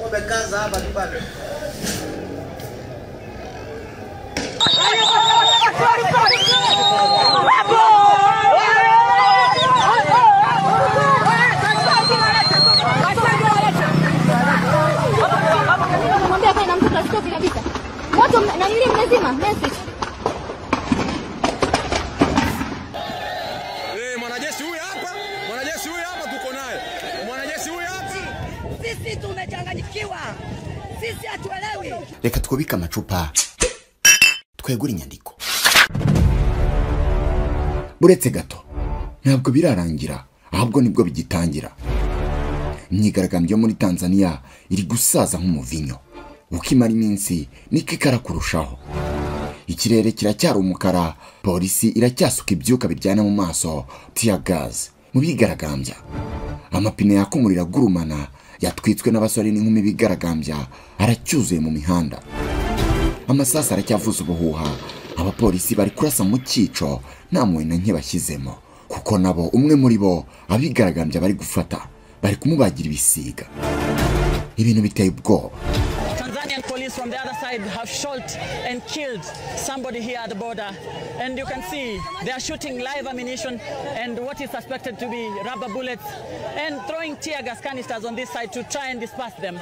Wamekaza hapa kipande. Mwambie akae na mtoto asitoke kabisa. Moto na nini mnazima? Message. Mwanajeshi huyu hapa. Mwanajeshi huyu hapa tuko naye. Mwanajeshi huyu hapa. Sisi tumechanganyikiwa. Sisi hatuelewi. Reka twubika amacupa. Twegura inyandiko. Buretse gato. Ntabwo birarangira, ahubwo nibwo bigitangira. Imyigaragambyo muri Tanzania iri gusaza nk'umuvinyo. Ukimara iminsi niko ikara kurushaho. Ikirere kiracyari umukara, polisi iracyasuka ibyuka biryana mu maso, tear gas. Mu bigaragambya, amapine yakumurira gurumana yatwitswe n'abasore n'inkumi bigaragambya aracyuzuye mu mihanda. Amasasa aracyavuza ubuhuha, abapolisi bari kurasa mu cyico nta mwe na nke bashyizemo, kuko nabo umwe muri bo abigaragambya bari gufata bari kumubagira ibisiga. Ibintu biteye ubwoba. Tanzanian police from the other side have shot and killed somebody here at the border, and you can see they are shooting live ammunition and what is suspected to be rubber bullets and throwing tear gas canisters on this side to try and disperse them.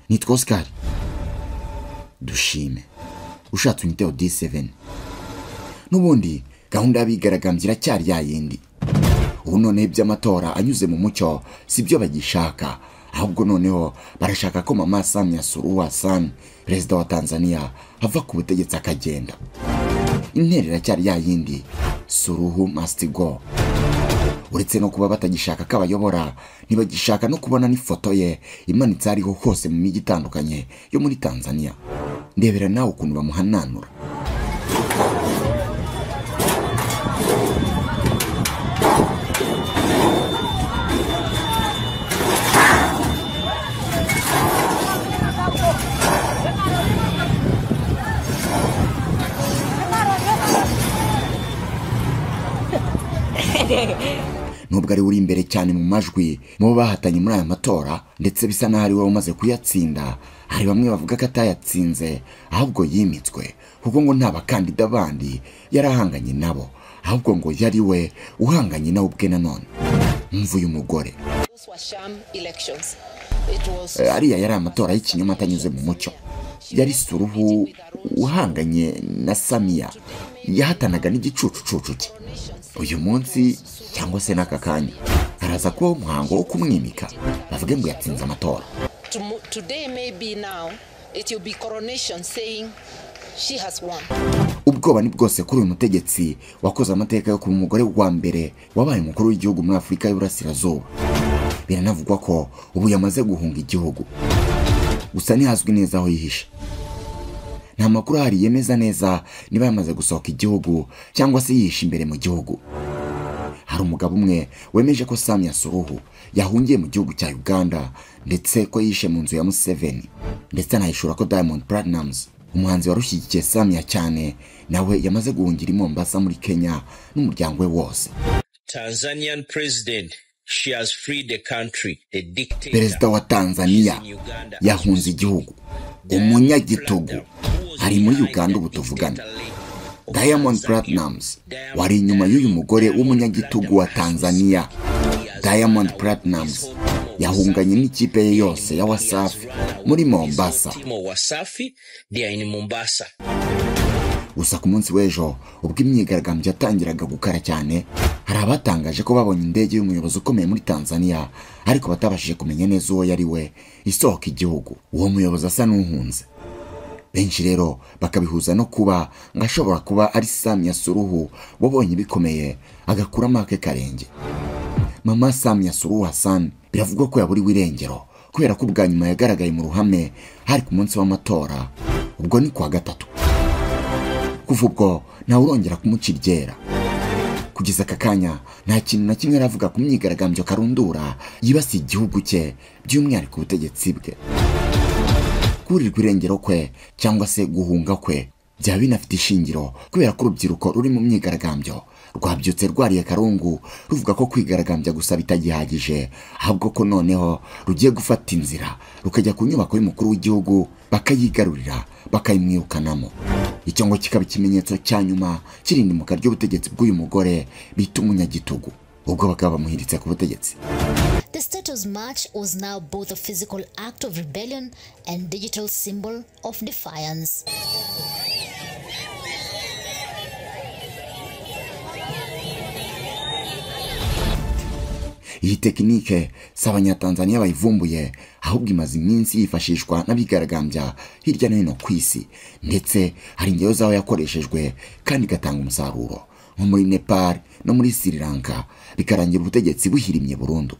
Nitwa Oscar Dushime, ushatse unyiteho D7. Nubundi gahunda y'abigaragambya iracyari yayindi. Ubu none by'amatora anyuze mu mucyo sibyo bagishaka, ahubwo noneho barashaka ko Mama Samia Suluhu Hassan, perezida wa Tanzania, ava ku butegetsi akagenda. Intera iracyari yayindi, Suluhu must go. Uretse no kuba batagishaka ko abayobora, ntibagishaka no kubona n'ifoto ye imanitse ariho hose mu mijyi itandukanye yo muri Tanzania. Ndebera nawe ukuntu bamuhananura. Nubwo ari uri imbere cyane mu majwi mu bahatanye muri aya matora, ndetse bisa naho ari we umaze kuyatsinda, hari bamwe bavuga ko atayatsinze ahubwo yimitswe, kuko ngo nta bakandida bandi yarahanganye nabo, ahubwo ngo yari we uhanganye nawe ubwe nanone. Mvuye umugore ariya yari amatora y'ikinyoma atanyuze mu mucyo. Yari Suluhu uhanganye na Samia, yahatanaga n'igicucucucu cye. Uyu munsi cyangwa se n'aka kanya araza kuba umuhango wo kumwimika, bavuge ngo yatsinze amatora. Today maybe now it will be coronation saying she has won. Ubwoba ni bwose kuri uyu mutegetsi wakoze amateka yo kuba umugore wa mbere wabaye umukuru w'igihugu muri Afurika y'Uburasirazuba. Biranavugwa ko ubu yamaze guhunga igihugu, gusa ntihazwi neza aho yihishe. Nta makuru ahari yemeza neza niba yamaze gusohoka igihugu cyangwa se yihishe imbere mu gihugu. Hari umugabo umwe wemeje ko Samia Suluhu yahungiye mu gihugu cya Uganda, ndetse ko yishe mu nzu ya Museveni, ndetse anahishura ko Diamond Platnumz, umuhanzi warushyigikiye Samia cyane, nawe yamaze guhungira i Mombasa muri Kenya n'umuryango we wose. Tanzanian president, she has freed the country. The dictator, perezida wa Tanzania yahunze igihugu. Umunyagitugu ari muri Uganda ubu tuvugana. Diamond Platnumz wari inyuma y'uyu mugore w'umunyagitugu wa Tanzania. Diamond Platnumz yahunganye n'ikipe ye yose ya Wasafi muri Mombasa. Gusa ku munsi w'ejo ubwo imyigaragambyo yatangiraga gukara cyane, hari abatangaje ko babonye indege y'umuyobozi ukomeye muri Tanzania, ariko batabashije kumenya neza uwo yari we isohoka igihugu. Uwo muyobozi asa n'uhunze. Benshi rero bakabihuza no kuba ngashobora kuba ari Samia Suluhu wabonye bikomeye agakuramo ake karenge. Mama Samia Suluhu Hassan biravugwa ko yaburiwe irengero kubera ko ubwa nyuma yagaragaye mu ruhame hari ku munsi w'amatora, ubwo ni kwa gatatu. Kuva ubwo ntawe urongera kumuciryera. Kugeza aka kanya nta kintu na kimwe aravuga ku myigaragambyo karundura yibasiye igihugu cye, by'umwihariko ubutegetsi bwe. Kurirwa irengero kwe cyangwa se guhunga kwe byaba binafite ishingiro kubera ko urubyiruko ruri mu myigaragambyo rwabyutse rwariye karungu ruvuga ko kwigaragambya gusa bitagihagije, ahubwo ko noneho rugiye gufata inzira rukajya ku nyubako y'umukuru w'igihugu bakayigarurira bakayimwirukanamo. Icyo ngo kikaba ikimenyetso cya nyuma kirindimuka ry'ubutegetsi bw'uyu mugore bita umunyagitugu, ubwo bakaba bamuhiritse ku butegetsi. The status march was now both a physical act of rebellion and digital symbol of defiance. Iyi tekinike si Abanyatanzania bayivumbuye, ahubwo imaze iminsi yifashishwa n'abigaragambya hirya no hino ku isi, ndetse hari ingero zaho yakoreshejwe kandi igatanga umusaruro, nko muri Nepal no muri Sri Lanka, bikarangira ubutegetsi buhirimye burundu.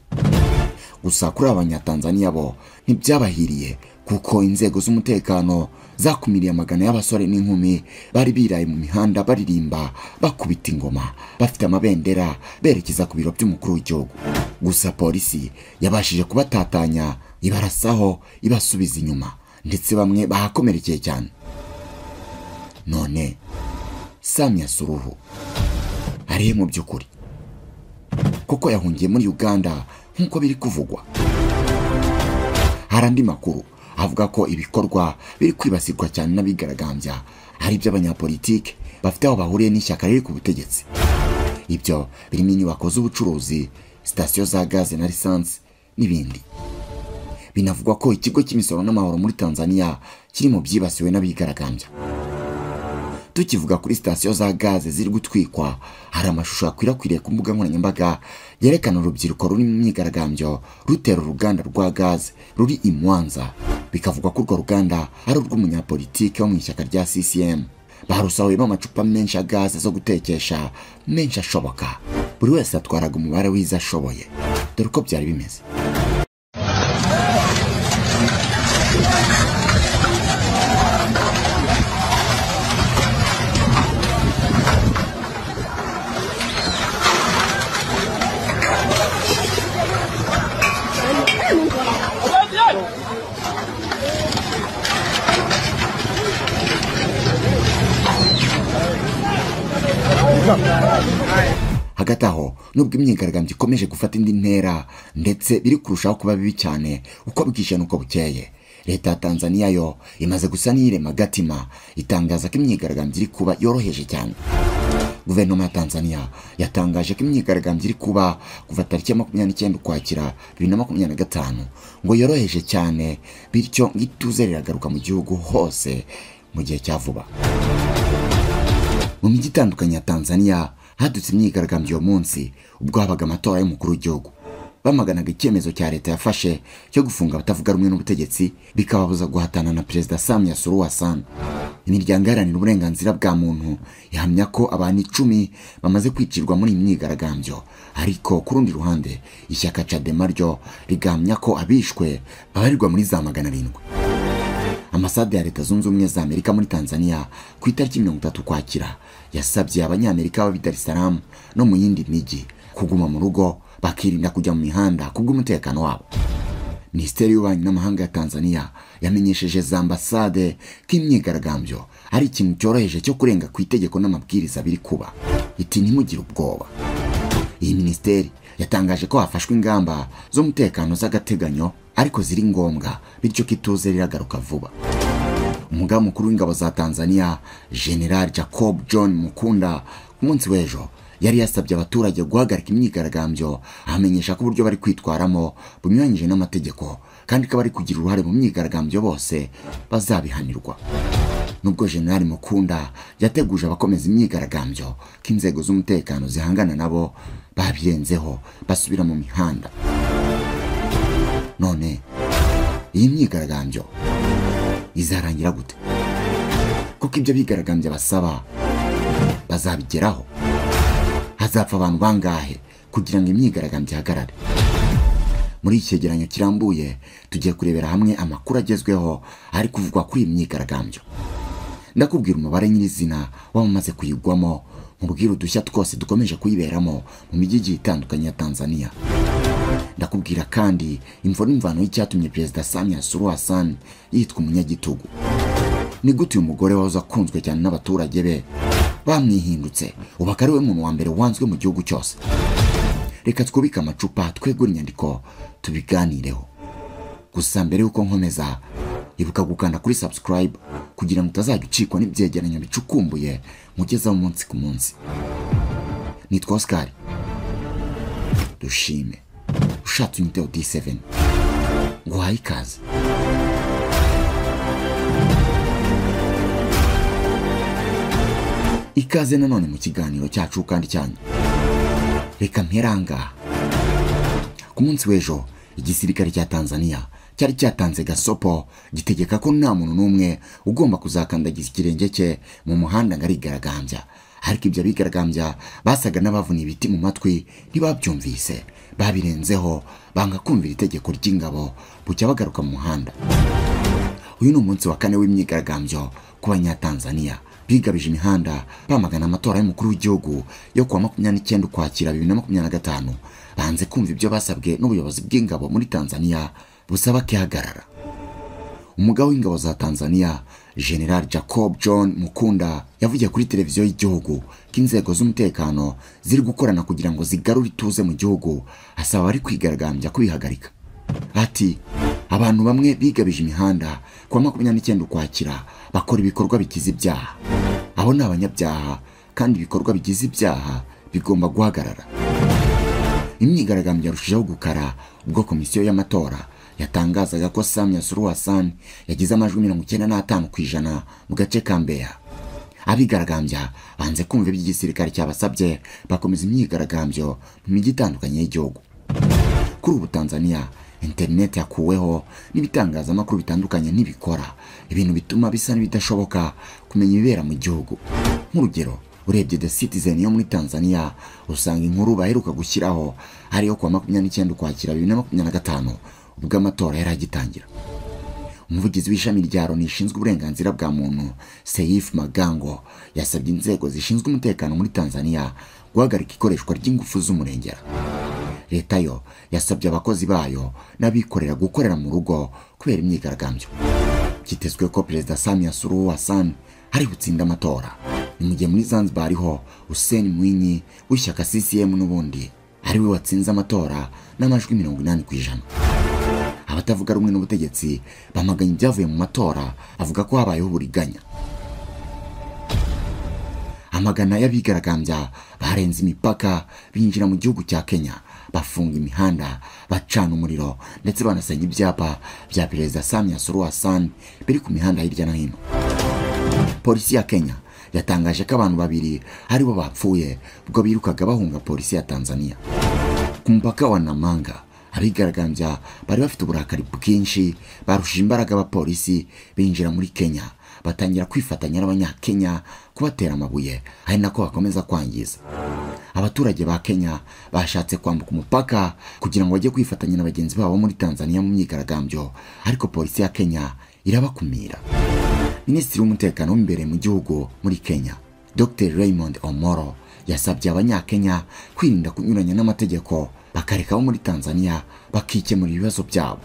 Gusa kuri Abanyatanzania bo ntibyabahiriye, kuko inzego z'umutekano zakumiriye amagana y'abasore n'inkumi bari biraye mu mihanda baririmba, bakubita ingoma, bafite amabendera berekeza ku biro by'umukuru w'igihugu. Gusa polisi yabashije kubatatanya, ibarasaho, ibasubiza inyuma, ndetse bamwe bahakomerekeye cyane. None Samia Suluhu arihe mu by'ukuri? Kuko yahungiye muri Uganda nk'uko biri kuvugwa. Hari andi makuru avuga ko ibikorwa biri kwibasirwa cyane n'abigaragambya ari iby'abanyapolitike bafite aho bahuriye n'ishyaka riri ku butegetsi. Ibyo birimo inyubako z'ubucuruzi, sitasiyo za gaze na lisansi n'ibindi. Binavugwa ko ikigo cy'imisoro n'amahoro muri Tanzania kiri mu byibasiwe n'abigaragambya. Tukivuga kuri sitasiyo za gaze ziri gutwikwa, hari amashusho akwirakwiriye ku mbuga nkoranyambaga yerekana urubyiruko ruri mu myigaragambyo rutera uruganda rwa gaze ruri i Mwanza. Bikavugwa ko urwo ruganda ari urw'umunyapolitike wo mu ishyaka rya CCM. Barusahuyemo amacupa menshi ya gaze zo gutekesha, menshi ashoboka. Buri wese atwaraga umubare w'izo ashoboye. Dore uko byari bimeze. Hagati aho, nubwo imyigaragambyo ikomeje gufata indi ntera ndetse biri kurushaho kuba bibi cyane uko bwije nuko bukeye, leta ya Tanzania yo imaze gusa n'irema gatima itangaza ko imyigaragambyo iri kuba yoroheje cyane. Guverinoma ya Tanzania yatangaje ko imyigaragambyo iri kuba kuva tariki ya 29 Ukwakira 2025 ngo yoroheje cyane, bityo ngituze riragaruka mu gihugu hose mu gihe cya vuba. Mu mijyi itandukanye ya Tanzania hadutse imyigaragambyo uyu munsi ubwo habaga amatora y'umukuru w'igihugu. Bamaganaga icyemezo cya leta yafashe cyo gufunga abatavuga rumwe n'ubutegetsi, bikababuza guhatana na Perezida Samia Suluhu Hassan. Imiryango iharanira uburenganzira bwa muntu ihamya ko abantu 10 bamaze kwicirwa muri iyi myigaragambyo, ariko ku rundi ruhande ishyaka Chadema ryo rigamya ko abishwe babarirwa muri za 700. Ambasade ya Leta Zunze Ubumwe za Amerika muri Tanzania ku itariki 30 Ukwakira yasabye abanyamerika b'I Dar es Salaam no mu yindi miji kuguma mu rugo bakirinda kujya mu mihanda kubw'umutekano wabo. Minisiteri y'Ububanyi n'Amahanga ya Tanzania yamenyesheje za ambasade ko imyigaragambyo ari ikintu cyoroheje cyo kurenga ku itegeko n'amabwiriza biri kuba. Iti ntimugire ubwoba. Iyi minisiteri yatangaje ko hafashwe ingamba z'umutekano z'agateganyo ariko ziri ngombwa, bityo kituze riragaruka vuba. Umugaba mukuru w'ingabo za Tanzania General Jacob John Mukunda ku munsi w'ejo yari yasabye abaturage guhagarika imyigaragambyo, ahamenyesha ko uburyo bari kwitwaramo bunyuranyije n'amategeko kandi ko bari kugira uruhare mu myigaragambyo bose bazabihanirwa. Nubwo General Mukunda yateguje abakomeza imyigaragambyo ko inzego z'umutekano zihangana nabo, babirenzeho basubira mu mihanda. None iyi myigaragambyo izarangira gute? Kuko ibyo bigaragambya basaba bazabigeraho? Hazapfa abantu bangahe kugira ngo imyigaragambyo ihagarare? Muri iki cyegeranyo kirambuye tugiye kurebera hamwe amakuru agezweho ari kuvugwa kuri iyi myigaragambyo. Ndakubwira umubare nyirizina w'abamaze kuyigwamo, mubwira udushya twose dukomeje kuyiberamo mu mijyi itandukanye ya Tanzania. Ndakubwira kandi imvo n'imvano y'icyatumye Perezida Samia Suluhu Hassan yitwa umunyagitugu. Ni gute uyu mugore wahoze akunzwe cyane n'abaturage be bamwihindutse ubaka ari we muntu wa mbere wanzwe mu gihugu cyose. Reka twubike amacupa twegura inyandiko tubiganireho. Gusa mbere yuko nkomeza, ibuka gukanda kuri subscribe kugira ngo utazajya ucikwa n'ibyegeranyo bicukumbuye mugezaho umunsi ku munsi. Nitwa Oscar. Dushime. Ushatse unyiteho D7. Nguhaye ikaze. Ikaze nanone mu kiganiro cyacu kandi cyanyu. Reka mperanga. Ku munsi w'ejo, igisirikare cya Tanzania cyari cyatanze gasopo gitegeka ko nta muntu n'umwe ugomba kuzakandagiza ikirenge cye mu muhanda ngarigaragambya. Ariko ibyo bigaragambya basaga n'abavuna ibiti mu matwi ntibabyumvise, babirenzeho banga kumvira itegeko ry'ingabo bucya bagaruka mu muhanda. Uyu ni umunsi wa 4 w'imyigaragambyo ku banyatanzania bigabije imihanda bamagana amatora y'umukuru w'igihugu yo kuwa 29 Ukwakira 2025. Banze kumva ibyo basabwe n'ubuyobozi bw'ingabo muri Tanzania busaba kihagarara. Umugabo w'ingabo za Tanzania General Jacob John Mukunda yavugiye kuri televiziyo y'igihugu ko inzego z'umutekano ziri gukorana kugira ngo zigarure ituze mu gihugu, asaba bari kwigaragambya kubihagarika. Ati abantu bamwe bigabije imihanda kuwa 29 Ukwakira bakora ibikorwa bigize ibyaha. Abo ni abanyabyaha kandi ibikorwa bigize ibyaha bigomba guhagarara. Imyigaragambyo yarushijeho gukara ubwo komisiyo y'amatora yatangazaga ko Samia Suluhu Hassan yagize amajwi 95% mu gace ka Mbeya. Abigaragambya banze kumva iby'igisirikare cyabasabye bakomeza imyigaragambyo mu mijyi itandukanye y'igihugu. Kuri ubu Tanzania internet yakuweho n'ibitangazamakuru bitandukanye ntibikora, ibintu bituma bisa n'ibidashoboka kumenya ibibera mu gihugu. Nk'urugero, urebye The Citizen yo muri Tanzania usanga inkuru baheruka gushyiraho ariyo kuwa 29 Ukwakira 2025 ubwo amatora yari agitangira. Umuvugizi w'ishami rya Loni rishinzwe uburenganzira bwa muntu Seif Magango yasabye inzego zishinzwe umutekano muri Tanzania guhagarika ikoreshwa ry'ingufu z'umurengera. Leta yo yasabye abakozi bayo n'abikorera gukorera mu rugo kubera imyigaragambyo. Kitezwe ko Perezida Samia Suluhu Hassan ari gutsinda amatora. Ni mu gihe muri Zanzibar ho Hussein Mwinyi w'ishyaka CCM n'ubundi ari we watsinze amatora n'amajwi 80%. Abatavuga rumwe n'ubutegetsi bamaganye ibyavuye mu matora, avuga ko habayeho uburiganya. Amagana y'abigaragambya barenze imipaka binjira mu gihugu cya Kenya, bafunga imihanda, bacana umuriro ndetse banasenya ibyapa bya Perezida Samia Suluhu Hassan biri ku mihanda hirya no hino. Polisi ya Kenya yatangaje ko abantu 2 aribo bapfuye ubwo birukaga bahunga polisi ya Tanzania. Ku mupaka wa Namanga, abigaragambya bari bafite uburakari bwinshi, barushije imbaraga abapolisi binjira muri Kenya, batangira kwifatanya n'abanyakenya kubatera amabuye, ari nako bakomeza kwangiza. Abaturage ba Kenya bashatse kwambuka umupaka kugira ngo bajye kwifatanya n'abagenzi babo muri Tanzania mu myigaragambyo, ariko polisi ya Kenya irabakumira. Minisitiri w'umutekano w'imbere mu gihugu muri Kenya, Dr. Raymond Omoro, yasabye abanyakenya kwirinda kunyuranya n'amategeko, bakareka abo muri Tanzania bakikemura ibibazo byabo.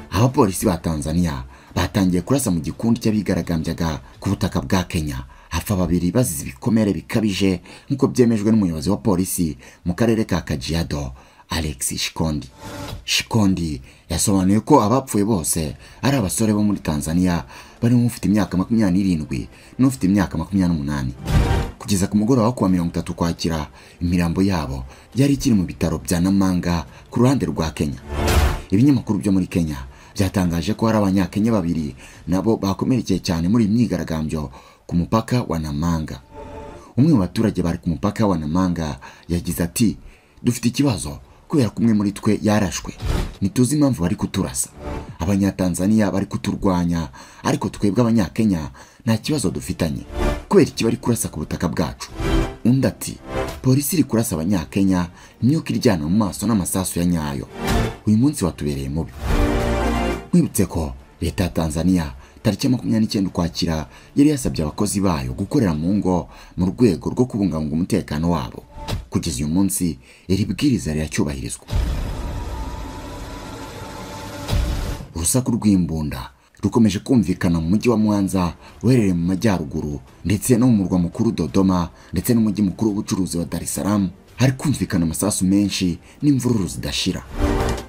Abapolisi ba Tanzania batangiye kurasa mu gikundi cy'abigaragambyaga ku butaka bwa Kenya, hapfa 2 bazize ibikomere bikabije nk'uko byemejwe n'umuyobozi wa polisi mu karere ka Kajiado, Alex Shikondi. Shikondi yasobanuye ko abapfuye bose ari abasore bo muri Tanzania barimo ufite imyaka 27 n'ufite imyaka 28. Kugeza ku mugoroba wa 30 Ukwakira, imirambo yabo yari ikiri mu bitaro bya Namanga ku ruhande rwa Kenya. Ibinyamakuru byo muri Kenya byatangaje ko hari abanyakenya 2 nabo bakomerekeye cyane muri imyigaragambyo ku mupaka wa Namanga. Umwe mu baturage bari ku mupaka wa Namanga yagize ati, dufite ikibazo kubera kumwe muri twe yarashwe, nituzi impamvu bari kuturasa. Abanyatanzania bari kuturwanya, ariko twebwe abanyakenya nta kibazo dufitanye kubera iki bari kurasa ku butaka bwacu. Undi ati, polisi iri kurasa abanyakenya imyuka iryana mu maso n'amasasu ya nyayo. Uyu munsi watubereye mubi. Mwibutse ko leta ya Tanzania tariki 29 Ukwakira yari yasabye abakozi bayo gukorera mu ngo mu rwego rwo kubungabunga umutekano wabo. Kugeza uyu munsi iri bwiriza riracyubahirizwa. Urusaku rw'imbunda rukomeje kumvikana mu mujyi wa Mwanza uherereye mu majyaruguru ndetse no mu murwa mukuru Dodoma ndetse n'umujyi mukuru w'ubucuruzi wa Dar es Salaam. Hari kumvikana amasasu menshi n'imvururu zidashira.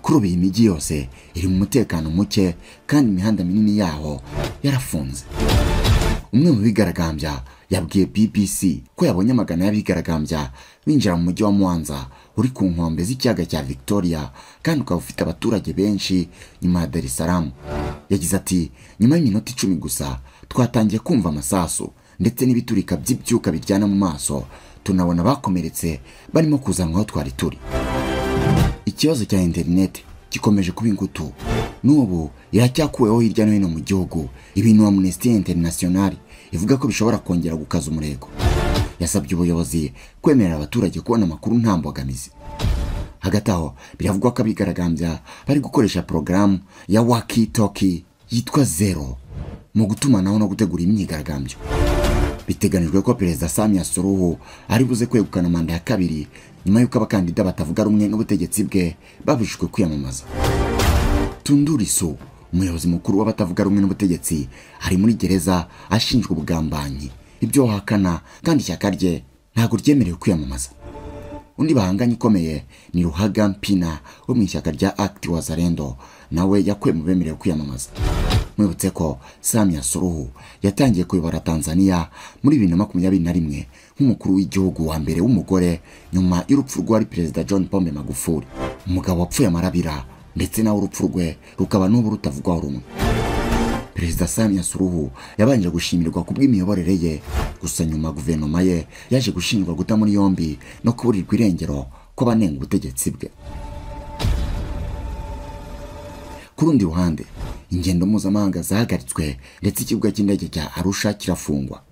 Kuri ubu iyi mijyi yose iri mu mutekano muke kandi imihanda minini yaho yarafunze. Umwe mu bigaragambya yabwiye BBC ko yabonye amagana y'abigaragambya binjira mu mujyi wa Mwanza uri ku nkombe z'ikiyaga cya Victoria kandi ukaba ufite abaturage benshi nyuma ya Dar es Salaam. Yagize ati nyuma y'iminota 10 gusa twatangiye kumva amasasu ndetse n'ibiturika by'ibyuka biryana mu maso, tunabona bakomeretse barimo kuzanwa aho twari turi. Ikibazo cya internet gikomeje kuba ingutu. N'ubu iracyakuweho hirya no hino mu gihugu. Ibintu Amnesty International ivuga ko bishobora kongera gukaza umurego. Yasabye ubuyobozi kwemerera abaturage kubona amakuru nta mbogamizi. Hagati aho biravugwa ko abigaragambya bari gukoresha porogaramu ya walkie talkie yitwa Zero mu gutumanaho no gutegura imyigaragambyo. Biteganijwe ko Perezida Samia Suluhu ari buze kwegukana manda ya kabiri nyuma y'uko abakandida batavuga rumwe n'ubutegetsi bwe babujijwe kwiyamamaza. Tundu Lissu, umuyobozi mukuru w'abatavuga rumwe n'ubutegetsi, ari muri gereza ashinjwa ubugambanyi, ibyo hakana kandi ishyaka rye ntabwo ryemerewe kwiyamamaza. Undi bahanganye ikomeye ni Ruhaga Mpina wo mu ishyaka rya Acti Wazalendo, nawe yakwe mu bemerewe kwiyamamaza. Mwibutse ko Samia Suluhu yatangiye kuyobora Tanzania muri 2021 nk'umukuru w'igihugu wa mbere w'umugore nyuma y'urupfu rwa Perezida John Pombe Magufuli, umugabo wapfuye amarabira ndetse nawe urupfu rwe rukaba n'ubu rutavugwaho rumwe. Perezida Samia Suluhu yabanje gushimirwa kubw'imiyoborere ye, gusa nyuma guverinoma ye yaje gushinjwa guta muri yombi no kuburirwa irengero kw'abanenga ubutegetsi bwe. Ku rundi ruhande, ingendo mpuzamahanga zahagaritswe ndetse ikibuga cy'indege cya Arusha kirafungwa.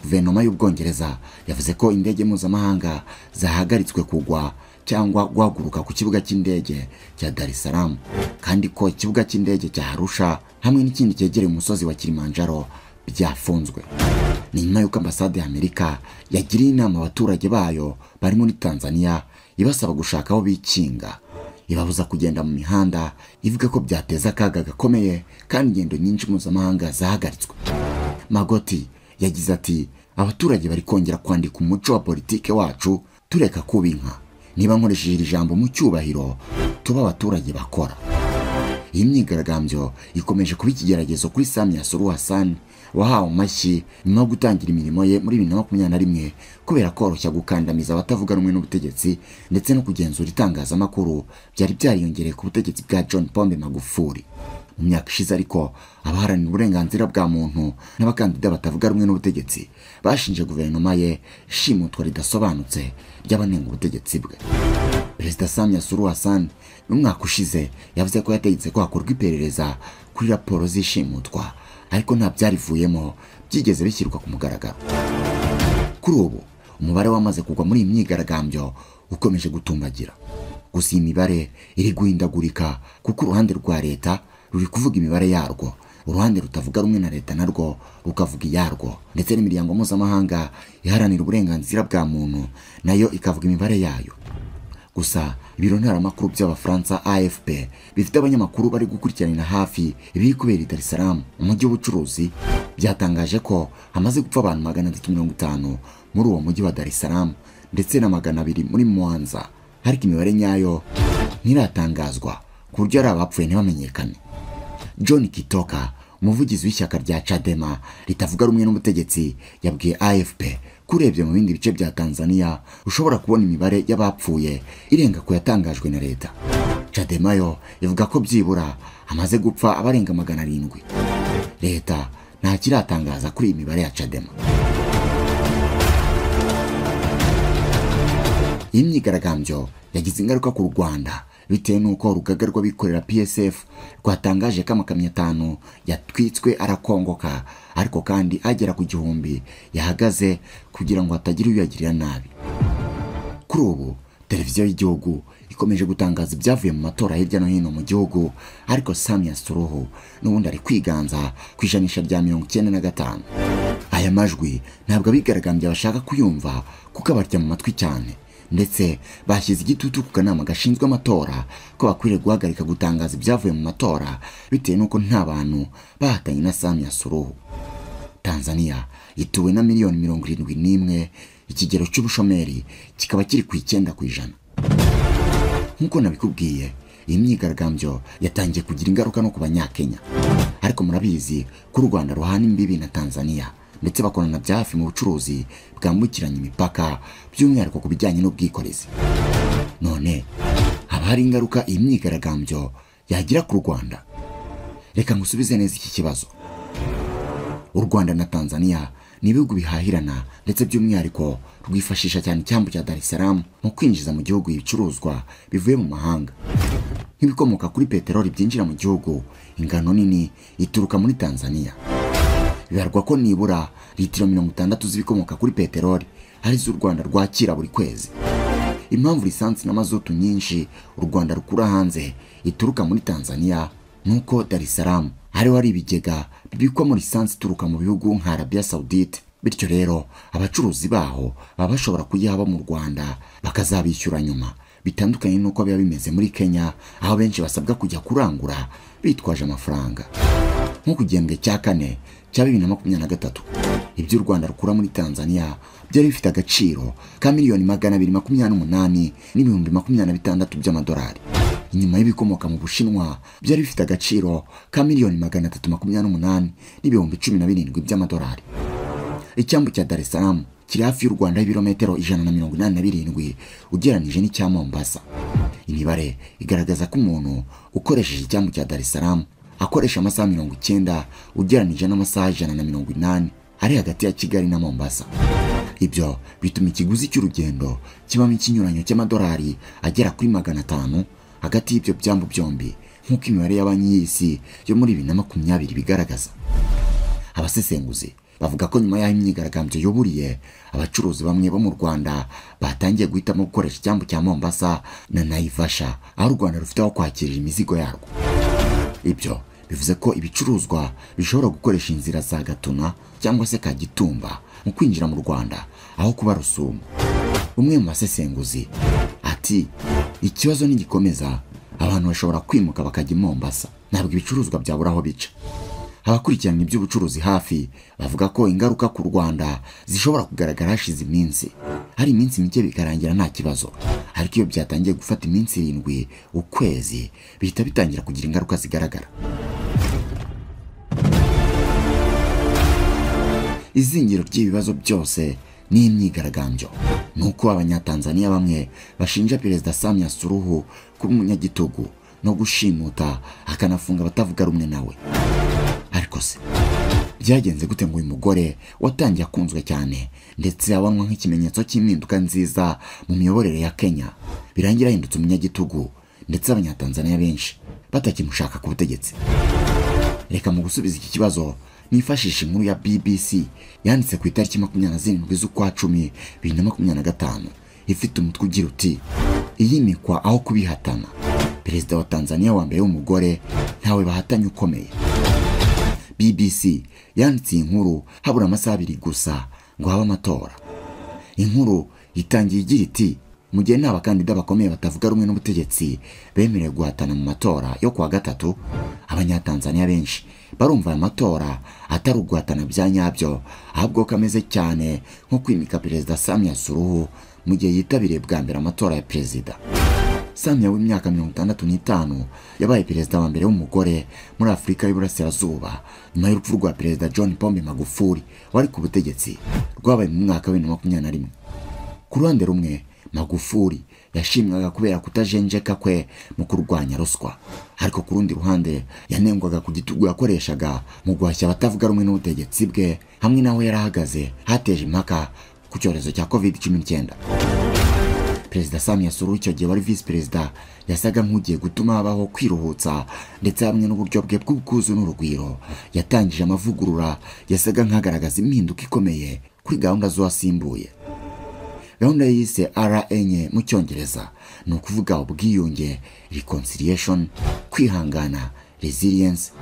Guverinoma y'Ubwongereza yavuze ko indege mpuzamahanga zahagaritswe kugwa cyangwa guhaguruka ku kibuga cy'indege cya Dar es Salaam, kandi ko ikibuga cy'indege cya Arusha hamwe n'ikindi cyegereye umusozi wa Kilimanjaro byafunzwe. Ni nyuma y'uko ambasade ya Amerika yagiriye inama abaturage bayo bari muri Tanzania ibasaba gushaka aho bikinga, ibabuza kugenda mu mihanda, ivuga ko byateza akaga gakomeye kandi ingendo nyinshi mpuzamahanga zahagaritswe. Magoti yagize ati abaturage bari kongera kwandika umuco wa politike wacu tureka kuba inka. Niba nkoresheje iri jambo mu cyubahiro tuba abaturage bakora. Iyi myigaragambyo ikomeje kuba ikigeragezo kuri Samia Suluhu Hassan wahawe amashyi nyuma yo gutangira imirimo ye muri 2021 kubera koroshya gukandamiza abatavuga rumwe n'ubutegetsi ndetse no kugenzura itangazamakuru byari byariyongereye ku butegetsi bwa John Pombe Magufuli. Mu myaka ishize ariko abaharanira uburenganzira bwa muntu n'abakandida batavuga rumwe n'ubutegetsi bashinje guverinoma ye ishimutwa ridasobanutse ry'abanenga ubutegetsi bwe. Perezida Samia Suluhu Hassan mu mwaka ushize yavuze ko yategetse ko hakorwa iperereza kuri raporo z'ishimutwa, ariko nta byarivuyemo byigeze bishyirwa ku mugaragaro. Kuri ubu umubare wamaze kugwa muri iyi myigaragambyo ukomeje gutumbagira. Gusa iyi mibare iri guhindagurika kuko uruhande rwa leta ruri kuvuga imibare yarwo, uruhande rutavuga rumwe na leta narwo rukavuga iyarwo, ndetse n'imiryango mpuzamahanga iharanira uburenganzira bwa muntu nayo ikavuga imibare yayo. Gusa ibiro ntaramakuru by'Abafaransa AFP bifite abanyamakuru bari gukurikiranira hafi ibiri kubera i Dar es Salaam umujyi w'ubucuruzi, byatangaje ko hamaze gupfa abantu 350 muri uwo mujyi wa Dar es Salaam ndetse na 200 muri Mwanza, ariko imibare nyayo ntiratangazwa ku buryo ari abapfuye ntibamenyekane. John Kitoka, umuvugizi w'ishyaka rya Chadema ritavuga rumwe n'ubutegetsi, yabwiye AFP kurebye mu bindi bice bya Tanzania ushobora kubona imibare y'abapfuye irenga ko yatangajwe na leta. Chadema yo ivuga ko byibura hamaze gupfa abarenga 700. Leta nta kiratangaza kuri iyi mibare ya Chadema. Iyi myigaragambyo yagize ingaruka ku Rwanda bitewe n'uko urugaga rw'abikorera PSF rwatangaje ko amakamyo 5 yatwitswe arakongoka, ariko kandi agera ku 1000 yahagaze kugira ngo hatagira uyagirira nabi. Kuri ubu televiziyo y'igihugu ikomeje gutangaza ibyavuye mu matora hirya no hino mu gihugu, ariko Samia Suluhu n'ubundi ari kwiganza ku ijanisha rya 95. Aya majwi ntabwo abigaragambya bashaka kuyumva kuko abarya mu matwi cyane, ndetse bashyize igitutu ku kanama gashinzwe amatora ko bakwiriye guhagarika gutangaza ibyavuye mu matora bitewe n'uko nta bantu bahatanye na Samia Suluhu. Tanzania ituwe na miliyoni 71, ikigero cy'ubushomeri kikaba kiri ku 9%. Nkuko nabikubwiye, iyi myigaragambyo yatangiye kugira ingaruka no ku banyakenya, ariko murabizi ko u Rwanda ruhana imbibi na Tanzania ndetse bakorana bya hafi mu bucuruzi bwambukiranya imipaka, by'umwihariko ku bijyanye n'ubwikorezi. None haba hari ingaruka iyi myigaragambyo yagira ku Rwanda? Reka ngusubize neza iki kibazo. U Rwanda na Tanzania ni ibihugu bihahirana ndetse by'umwihariko rwifashisha cyane icyambu cya Dar es Salaam mu kwinjiza mu gihugu ibicuruzwa bivuye mu mahanga. Nk'ibikomoka kuri peteroli byinjira mu gihugu, ingano nini ituruka muri Tanzania. Bibarwa ko nibura litiro 60 z'ibikomoka kuri peteroli ari z'u Rwanda rwakira buri kwezi. Impamvu lisansi na mazutu nyinshi u Rwanda rukura hanze ituruka muri Tanzania nuko Dar es Salaam hariho ari ibigega bibikwa muri lisansi ituruka mu bihugu nka Arabia Saudite. Bityo rero abacuruzi baho baba bashobora kuyihaba mu Rwanda bakazabishyura nyuma, bitandukanye nuko biba bimeze muri Kenya aho benshi basabwa kujya kurangura bitwaje amafaranga. Nko ku gihembwe cya 4 cya 2023 ibyo u Rwanda rukura muri Tanzania byari bifite agaciro ka miliyoni 228 n'ibihumbi 26 by'amadolari. Inyuma y'ibikomoka mu Bushinwa byari bifite agaciro ka miliyoni 328 n'ibihumbi 17 by'amadolari. Icyambu cya Dar es Salaam kiri hafi y'u Rwanda ibirometero 187 ugereranije n'icya Mombasa. Imibare igaragaza ko umuntu ukoresheje icyambu cya Dar es Salaam akoresha amasaha 90 ugereranije n'amasaha 180 ari hagati ya Kigali na Mombasa. Ibyo bituma ikiguzi cy'urugendo kibamo ikinyuranyo cy'amadolari agera kuri 500 hagati y'ibyo byambu byombi, nk'uko imibare y'abanki y'isi yo muri 2020 bigaragaza. Abasesenguzi bavuga ko nyuma y'aho imyigaragambyo yoburiye, abacuruzi bamwe bo mu Rwanda batangiye guhitamo gukoresha icyambu cya Mombasa na Naivasha, aho u Rwanda rufite aho kwakirira imizigo yarwo. Ibyo bivuze ko ibicuruzwa bishobora gukoresha inzira za Gatuna cyangwa se Kagitumba mu kwinjira mu Rwanda aho kuba Rusumo. Umwe mu basesenguzi ati ikibazo nigikomeza abantu bashobora kwimuka bakajya Mombasa, ntabwo ibicuruzwa byabura aho bica. Abakurikirana iby'ubucuruzi hafi bavuga ko ingaruka ku Rwanda zishobora kugaragara hashize iminsi. Hari iminsi mike bikarangira nta kibazo, ariko iyo byatangiye gufata iminsi 7 ukwezi bihita bitangira kugira ingaruka zigaragara. Izingiro ry'ibibazo byose ni imyigaragambyo. Nuko abanyatanzania bamwe bashinja Perezida Samia Suluhu kuba umunyagitugu no gushimuta akanafunga batavuga rumwe nawe. Ariko se byagenze gute ngo uyu mugore watangiye akunzwe cyane ndetse abanwa nk'ikimenyetso cy'impinduka nziza mu miyoborere ya Kenya birangira ahindutse umunyagitugu ndetse abanyatanzania benshi batakimushaka ku butegetsi? Reka mu gusubiza iki kibazo nifashisha inkuru ya BBC yanditse ku itariki 27 z'ukwa 10 2025 ifite umutwe ugira uti iyimikwa aho kubihatana, Perezida wa Tanzania wa mbere w'umugore ntawe bahatanye ukomeye. BBC yanditse inkuru habura amasaha 2 gusa ngo haba amatora. Inkuru itangiye igira iti mu gihe n'abakandida bakomeye batavuga rumwe n'ubutegetsi bemerewe guhatana mu matora yo kuwa 3, abanyatanzania benshi barumva aya matora atari uguhatana bya nyabyo, ahubwo kameze cyane nko kwimika Perezida Samia Suluhu mu gihe yitabiriye bwa mbere amatora ya perezida. Samia w'imyaka 65 yabaye perezida wa mbere w'umugore muri Afrika y'Uburasirazuba nyuma y'urupfu rwa Perezida John Pombe Magufuli wari ku butegetsi rwabaye mu mwaka wa 2021. Ku ruhande rumwe Magufuli yashimwaga kubera kutajenjeka kwe mu kurwanya ruswa, ariko ku rundi ruhande yanengwaga ku gitugu yakoreshaga mu guhashya abatavuga rumwe n'ubutegetsi bwe, hamwe naho yarahagaze hateje impaka ku cyorezo cya COVID-19. Perezida Samia Suluhu icyo gihe wari vice perezida yasaga nk'ugiye gutuma habaho kwiruhutsa ndetse hamwe n'uburyo bwe bw'ubukuzu n'urugwiro. Yatangije amavugurura yasaga nk'agaragaza impinduka ikomeye kuri gahunda z'uwasimbuye. Gahunda yise RN mu Cyongereza ni ukuvuga ubwiyunge, reconciliation, kwihangana, resilience,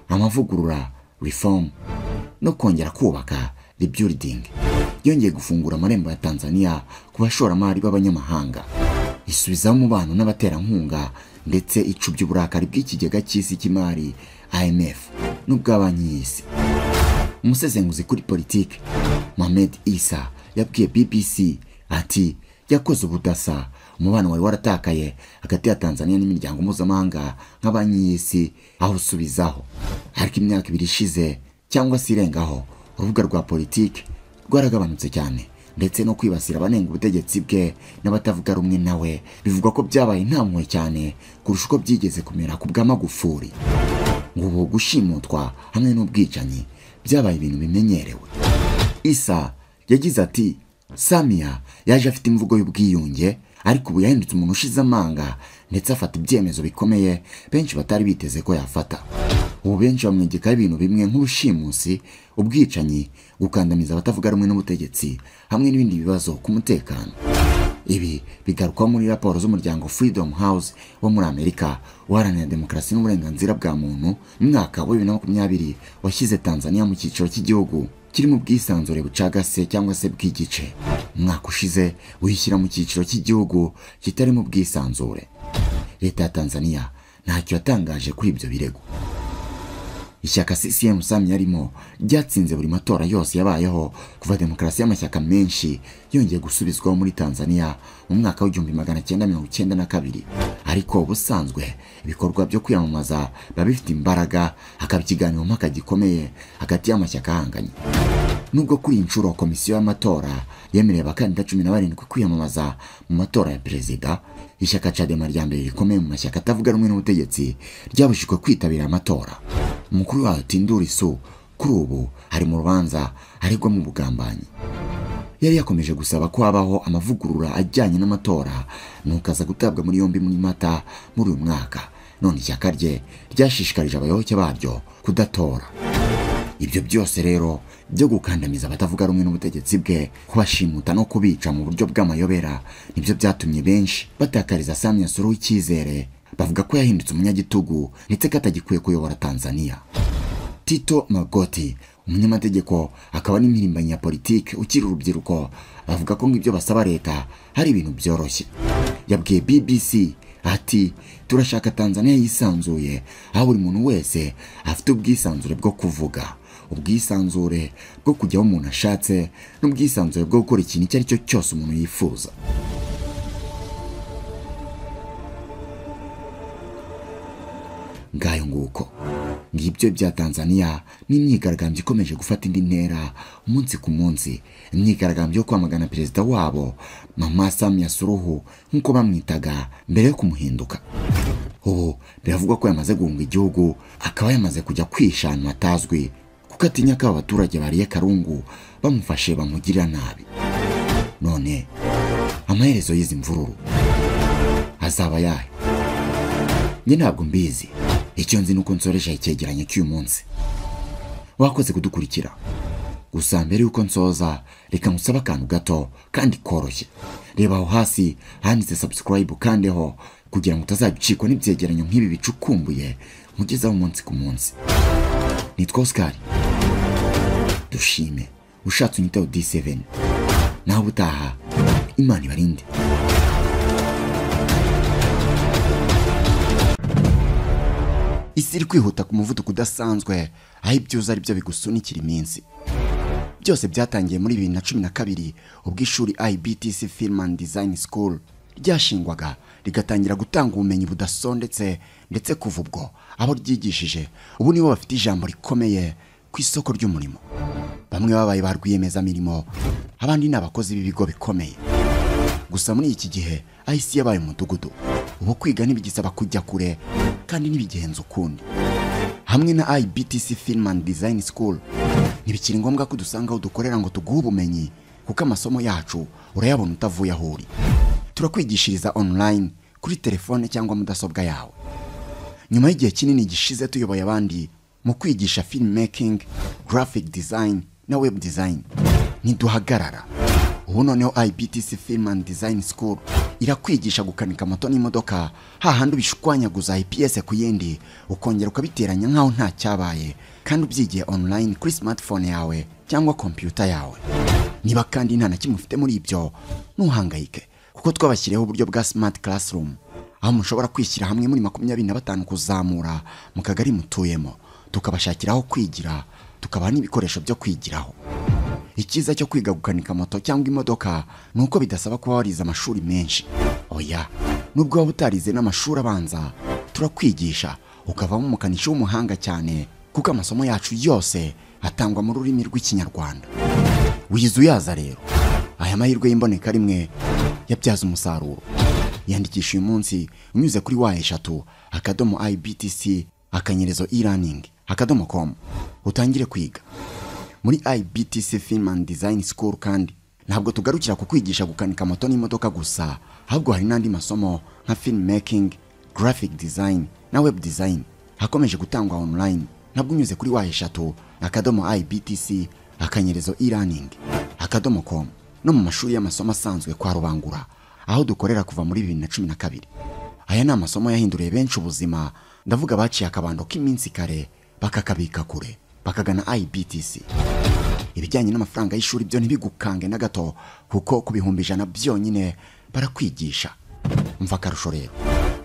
amavugurura, reform, no kongera kubaka, rebuilding. yongeye gufungura amarembo ya Tanzania ku bashoramari b'abanyamahanga, isubizaho umubano n'abaterankunga ndetse icubya uburakari bw'ikigega cy'isi cy'imari IMF n'ubw'abanki y'isi. Umusesenguzi kuri politiki Mohamed Issa yabwiye BBC ati yakoze ubudasa umubano wari waratakaye hagati ya Tanzania n'imiryango mpuzamahanga nk'abanki y'isi aho usubizaho. Ariko imyaka 2 ishize cyangwa se irengaho, urubuga rwa politiki rwaragabanutse cyane, ndetse no kwibasira abanenga ubutegetsi bwe n'abatavuga rumwe nawe bivugwa ko byabaye intamwe cyane kurusha uko byigeze kumera ku bwa Magufuli. Ngo gushimutwa hamwe n'ubwicanyi byabaye ibintu bimenyerewe. Issa yagize ati Samia yaje afite imvugo y'ubwiyunge, ariko ubu yahindutse umuntu ushize amanga ndetse afata ibyemezo bikomeye benshi batari biteze ko yafata. Ubu benshi bamwegekaho ibintu bimwe nk'ubushimusi, ubwicanyi, gukandamiza abatavuga rumwe n'ubutegetsi hamwe n'ibindi bibazo ku mutekano. Ibi bigarukwa muri raporo z'umuryango Freedom House wo muri Amerika uharanira demokarasi n'uburenganzira bwa muntu mu mwaka wa 2020 washyize Tanzania mu cyiciro cy'igihugu kiri mu bwisanzure bucagase cyangwa se bw'igice. Umwaka ushize uyishyira mu cyiciro cy'igihugu kitari mu bwisanzure. Leta ya Tanzania ntacyo yatangaje kuri ibyo birego. Ishyaka CCM Samia arimo ryatsinze buri matora yose yabayeho kuva demokarasi y'amashyaka menshi yongeye gusubizwaho muri Tanzania mu mwaka wa 1992. Ariko ubusanzwe ibikorwa byo kwiyamamaza babifite imbaraga, hakaba ikiganiro mpaka gikomeye hagati y'amashyaka ahanganye. Nubwo kuri inshuro komisiyo y'amatora yemereye abakandida 17 kwiyamamaza mu matora ya perezida, ishyaka Chadema rya mbere rikomeye mu mashyaka atavuga rumwe n'ubutegetsi ryabujijwe kwitabira amatora. Umukuru wa Tundu Lissu kuri ubu ari mu rubanza aregwa mu bugambanyi. Yari yakomeje gusaba ko habaho amavugurura ajyanye n'amatora, nuko aza gutabwa muri yombi muri Mata muri uyu mwaka. None ishyaka rye ryashishikarije abayoboke baryo kudatora. Ibyo byose rero byo gukandamiza abatavuga rumwe n'ubutegetsi bwe, kubashimuta no kubica mu buryo bw'amayobera, nibyo byatumye benshi batakariza Samia Suluhu icyizere, bavuga ko yahindutse umunyagitugu ndetse ko atagikwiye kuyobora Tanzania. Tito Magoti, umunyamategeko akaba n'impirimbanyi ya politiki ukiri urubyiruko, bavuga ko ngibyo basaba leta hari ibintu byoroshye. Yabwiye BBC ati turashaka Tanzania yisanzuye, aho buri muntu wese afite ubwisanzure bwo kuvuga, ubwisanzure bwo kujya aho umuntu ashatse, n'ubwisanzure bwo gukora ikintu icyo ari cyo cyose umuntu yifuza. Ngayo nguko ngibyo bya Tanzania n'imyigaragambyo ikomeje gufata indi ntera umunsi ku munsi. Imyigaragambyo yo kwamagana perezida wabo Mama Samia Suluhu nk'uko bamwitaga mbere yo kumuhinduka. Ubu biravugwa ko yamaze guhunga igihugu, akaba yamaze kujya kwishana atazwi kuko atinya ko abaturage bariye karungu bamufashe bamugirira nabi. None amaherezo y'izi mvururu azaba yahe? Njye ntabwo mbizi. Icyo nzi nuko nsoresha icyegeranyo cy'uyu munsi. Wakoze kudukurikira. Gusa mbere yuko nsoza, reka musaba akantu gato kandi koroshye. Reba aho hasi handitse subscribe kandeho kugira ngo utazagicikwa n'ibyegeranyo nk'ibi bicukumbuye mugezaho umunsi ku munsi. Nitwa Oscar. Dushime. Ushatse unyiteho D7. Naho ubutaha, Imana ibarinde. Isi iri kwihuta ku muvuduko udasanzwe, aho ibyuza ari byo bigusunikira iminsi. Byose byatangiye muri 2012 ubwo ishuri IBTC Film and Design School ryashingwaga rigatangira gutanga ubumenyi budasondetse, ndetse kuva ubwo abo ryigishije ubu nibo bafite ijambo rikomeye ku isoko ry'umurimo. Bamwe babaye ba rwiyemezamirimo, abandi n'abakozi b'ibigo bikomeye. Gusa muri iki gihe IC yabaye umudugudu, ubu kwiga ntibigisaba kujya kure kandi ntibigenza ukundi. Hamwe na IBTC Film and Design School ntibikiri ngombwa ko dusanga aho dukorera ngo tuguhe ubumenyi, kuko amasomo yacu urayabona utavuye aho uri. Turakwigishiriza online kuri telefone cyangwa mudasobwa yawe. Nyuma y'igihe kinini gishize tuyoboye abandi mu kwigisha filmmaking, graphic design na web design, ntiduhagarara. Ubu noneho IBTC Film and Design School irakwigisha gukanika moto n'imodoka, hahandi ubishwanyaguza IPS ku yindi ukongera ukabiteranya nkaho nta cyabaye, kandi ubyigiye online kuri smartphone yawe cyangwa computer yawe. Niba kandi nta na kimwe ufite muri ibyo, ntuhangayike kuko twabashyiriyeho uburyo bwa Smart Classroom aho mushobora kwishyira hamwe muri 25 kuzamura mu kagari mutuyemo, tukabashakiraho kwigira, tukabaha n'ibikoresho byo kwigiraho. Ikiza cyo kwiga gukanika moto cyangwa imodoka nuko bidasaba kuba warize amashuri menshi. Oya, nubwo waba utarize n'amashuri abanza, turakwigisha ukavamo umukanishi w'umuhanga cyane kuko amasomo yacu yose atangwa mu rurimi rw'Ikinyarwanda. Wize uyaza rero. Aya mahirwe y'imboneka rimwe yabyaza umusaruro. Yandikisha uyu munsi unyuze kuri wa@ibtc/e-learning.com utangire kwiga. Muri IBTC Film and Design School kandi ntabwo tugarukira ku kwigisha gukanika moto n'imodoka gusa, ahubwo hari n'andi masomo nka film making, graphic design na web design hakomeje gutangwa online. Ntabwo unyuze kuri wa@ibtc/e-learning.com no mu mashuri y'amasomo asanzwe kwa Rubangura aho dukorera kuva muri 2012. Aya ni amasomo yahinduriye benshi ubuzima, ndavuga baciye akabando k'iminsi kare bakakabika kure bakagana IBTC. Ibijyanye n'amafaranga y'ishuri byo ntibigukange na gato kuko ku bihumbi 100 byonyine barakwigisha. Umva karusho rero,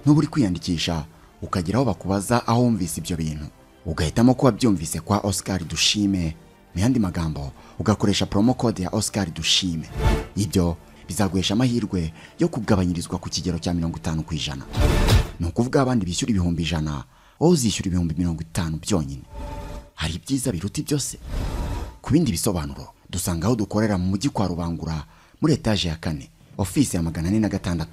n'uburi kwiyandikisha ukageraho bakubaza aho wumvise ibyo bintu, ugahitamo kuba byumvise kwa Oscar Dushime, mu yandi magambo ugakoresha promo code ya Oscar Dushime. Ibyo bizaguhesha amahirwe yo kugabanyirizwa ku kigero cya 50%. Ni ukuvuga abandi bishyura ibihumbi 100, wowe uzishyura ibihumbi 50 byonyine. Hari ibyiza biruta byose. Ku bindi bisobanuro dusanga aho dukorera mu mujyi kwa Rubangura muri etage ya 4, office ya 406,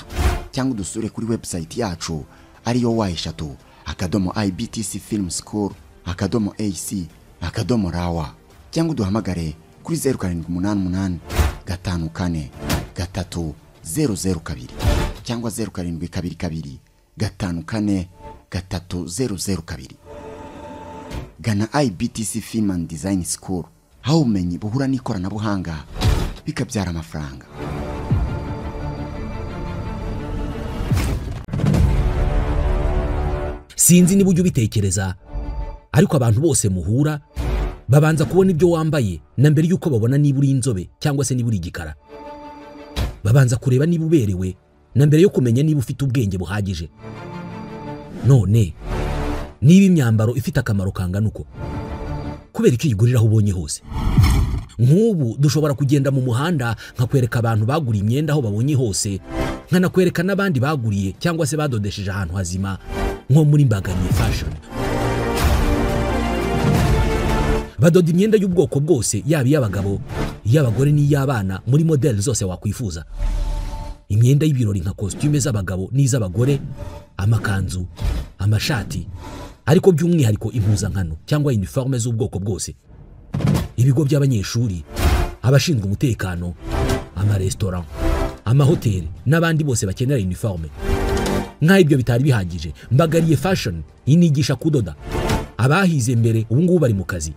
cyangwa dusure kuri website yacu ariyo wa@ibtcfilmschool.ac.rw cyangwa duhamagare kuri 0788 54 3002 cyangwa 0722 54 3002. Gana IBTC Film and Design School aho ubumenyi buhura n'ikoranabuhanga bikabyara amafaranga. Sinzi niba ujye ubitekereza, ariko abantu bose muhura babanza kubona ibyo wambaye na mbere yuko babona niba uri inzobe cyangwa se niba uri igikara. Babanza kureba niba uberewe na mbere yo kumenya niba ufite ubwenge buhagije. None niba imyambaro ifite akamaro kangana uko, kubera iki yigurira aho ubonye hose? Nk'ubu dushobora kugenda mu muhanda nkakwereka abantu baguriye imyenda aho babonye hose, nkanakwereka n'abandi baguriye cyangwa se badodesheje ahantu hazima nko muri Mbagariye Fashion. Badoda imyenda y'ubwoko bwose, yaba iy'abagabo, iy'abagore n'iy'abana muri model zose wakwifuza. Imyenda y'ibirori nka costume z'abagabo n'iz'abagore, amakanzu, amashati, ariko by'umwihariko impuzankano cyangwa uniforme z'ubwoko bwose. Ibigo by'abanyeshuri, abashinzwe umutekano, amarestaurant, amahoteli n'abandi bose bakenera uniforme. Nka ibyo bitari bihagije, Mbagariye Fashion inigisha kudoda. Abahize mbere ubu ngubu bari mu kazi.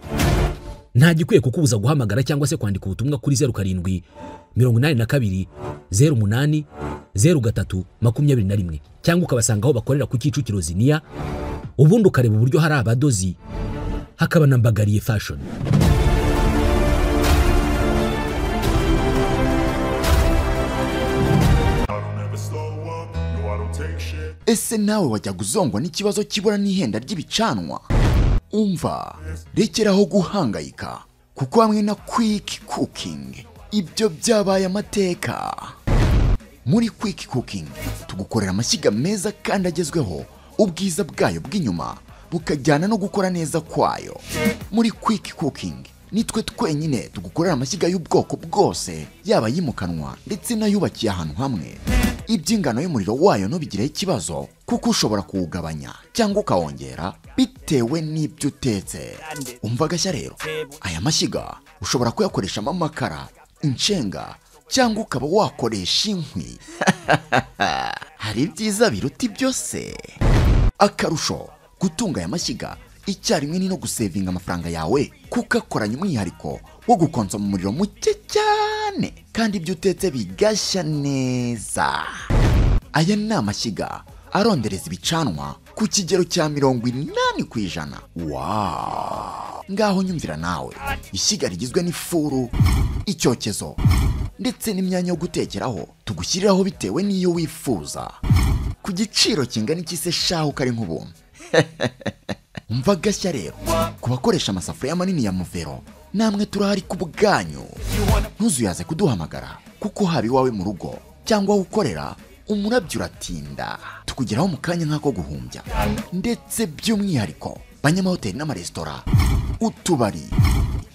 Nta gikwiye kukubuza guhamagara cyangwa se kwandika ubutumwa kuri 07 82 08 03 21 cyangwa ukabasanga aho bakorera ku Kicukiro Ziniya, ubundi ukareba uburyo hari abadozi hakaba na Mbagariye Fashion. Ese nawe wajya guzongwa n'ikibazo kibura n'ihenda ry'ibicanwa? Umva, rekeraho guhangayika kuko hamwe na Quick Cooking ibyo byabaye amateka. Muri Quick Cooking tugukorera amashyiga meza kandi agezweho, ubwiza bwayo bw'inyuma bukajyana no gukora neza kwayo. Muri Quick Cooking nitwe twenyine tugukorera amashyiga y'ubwoko bwose, yaba yimukanwa ndetse n'ayubakiye ahantu hamwe. Iby'ingano y'umuriro wayo ntubigireho ikibazo kuko ushobora kuwugabanya cyangwa ukawongera bitewe n'ibyo utetse. Umva gashya rero, aya mashyiga ushobora kuyakoreshamo amakara, inshenga cyangwa ukaba wakoresha inkwi. Hari ibyiza biruta byose. Akarusho gutunga aya mashyiga icyarimwe ni no gusevinga amafaranga yawe kuko akoranye umwihariko wo gukonsoma umuriro muke cyane kandi ibyo utetse bigashya neza. Aya ni amashyiga arondereza ibicanwa ku kigero cya 80%. Wow! ngaho nyumvira nawe, ishyiga rigizwe n'ifuru, icyokezo ndetse n'imyanya yo gutekeraho tugushyiriraho bitewe n'iyo wifuza ku giciro kingana iki se shaho kari nk'ubuntu. Umva gashya rero ku bakoresha amasafuriya manini ya Muvero, namwe turahari ku bwanyu. Ntuzuyaze kuduhamagara kuko haba iwawe mu rugo cyangwa aho ukorera umurabyo uratinda, tukugeraho mu kanya nk'ako guhumbya. Ndetse by'umwihariko banyamahoteli n'amaresitora, utubari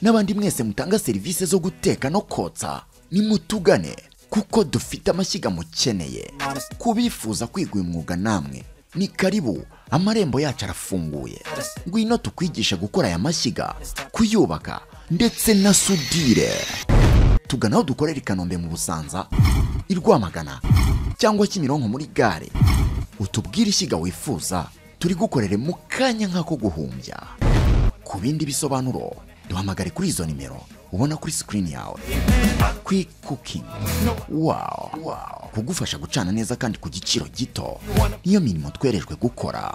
n'abandi mwese mutanga serivisi zo guteka no kotsa, nimutugane kuko dufite amashyiga mukeneye. Kubifuza kwiga uyu mwuga namwe ni karibu, amarembo yacu arafunguye. Ngwino tukwigisha gukora aya mashyiga, kuyubaka ndetse na sudire. Tugana aho dukorera i Kanombe mu Busanza, i Rwamagana cyangwa Kimironko muri gare. Utubwire ishyiga wifuza, turi gukorere mu kanya nk'ako guhumbya. Ku bindi bisobanuro duhamagare kuri izo nimero ubona kuri screen yawe. Quick Cooking, wow, kugufasha gucana neza kandi ku giciro gito, niyo mirimo twerejwe gukora.